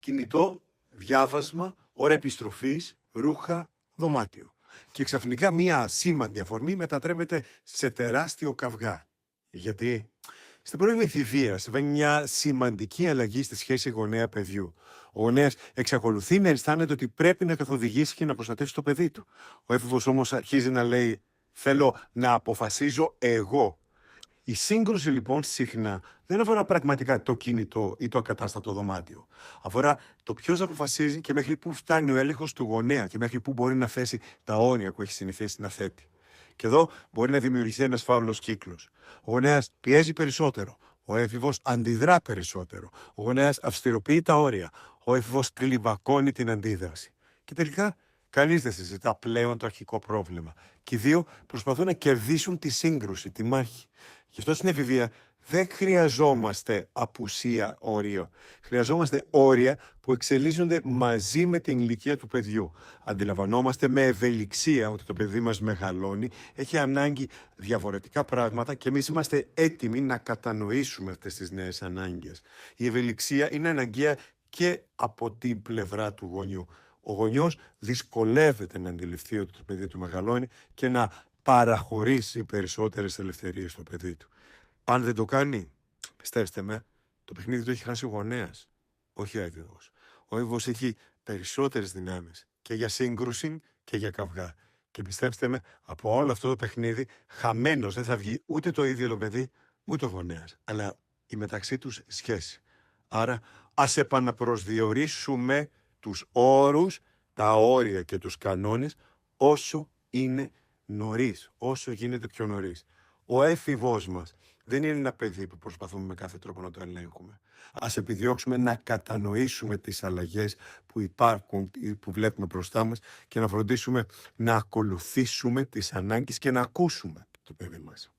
κινητό, διάβασμα, ώρα επιστροφής, ρούχα, δωμάτιο. Και ξαφνικά μία σήμαντη αφορμή μετατρέπεται σε τεράστιο καυγά. Γιατί στην πρώιμη εφηβεία συμβαίνει μια σημαντική αλλαγή στη σχέση γονέα-παιδιού. Ο γονέας εξακολουθεί να αισθάνεται ότι πρέπει να καθοδηγήσει και να προστατεύσει το παιδί του. Ο έφηβος όμως αρχίζει να λέει: θέλω να αποφασίζω εγώ. Η σύγκρουση λοιπόν συχνά δεν αφορά πραγματικά το κινητό ή το ακατάστατο δωμάτιο. Αφορά το ποιος αποφασίζει και μέχρι πού φτάνει ο έλεγχος του γονέα και μέχρι πού μπορεί να θέσει τα όρια που έχει συνηθίσει να θέτει. Και εδώ μπορεί να δημιουργηθεί ένας φαύλος κύκλος. Ο γονέας πιέζει περισσότερο. Ο έφηβος αντιδρά περισσότερο. Ο γονέας αυστηροποιεί τα όρια. Ο έφηβος κλιμακώνει την αντίδραση. Και τελικά κανείς δεν συζητά πλέον το αρχικό πρόβλημα. Και οι δύο προσπαθούν να κερδίσουν τη σύγκρουση, τη μάχη. Γι' αυτό στην εφηβεία δεν χρειαζόμαστε απουσία όριο. Χρειαζόμαστε όρια που εξελίσσονται μαζί με την ηλικία του παιδιού. Αντιλαμβανόμαστε με ευελιξία ότι το παιδί μας μεγαλώνει, έχει ανάγκη διαφορετικά πράγματα και εμείς είμαστε έτοιμοι να κατανοήσουμε αυτές τις νέες ανάγκες. Η ευελιξία είναι αναγκαία και από την πλευρά του γονιού. Ο γονιός δυσκολεύεται να αντιληφθεί ότι το παιδί του μεγαλώνει και να παραχωρήσει περισσότερες ελευθερίες στο παιδί του. Αν δεν το κάνει, πιστέψτε με, το παιχνίδι το έχει χάσει ο γονέας, όχι ο έφηβος. Ο έφηβος έχει περισσότερες δυνάμεις και για σύγκρουση και για καυγά. Και πιστέψτε με, από όλο αυτό το παιχνίδι, χαμένος δεν θα βγει ούτε το ίδιο το παιδί, ούτε ο γονέας, αλλά η μεταξύ τους σχέση. Άρα, ας επαναπροσδιορίσουμε τους όρους, τα όρια και τους κανόνες όσο είναι νωρίς, όσο γίνεται πιο νωρίς. Ο έφηβός μας δεν είναι ένα παιδί που προσπαθούμε με κάθε τρόπο να το ελέγχουμε. Ας επιδιώξουμε να κατανοήσουμε τις αλλαγές που υπάρχουν ή που βλέπουμε μπροστά μας και να φροντίσουμε να ακολουθήσουμε τις ανάγκες και να ακούσουμε το παιδί μας.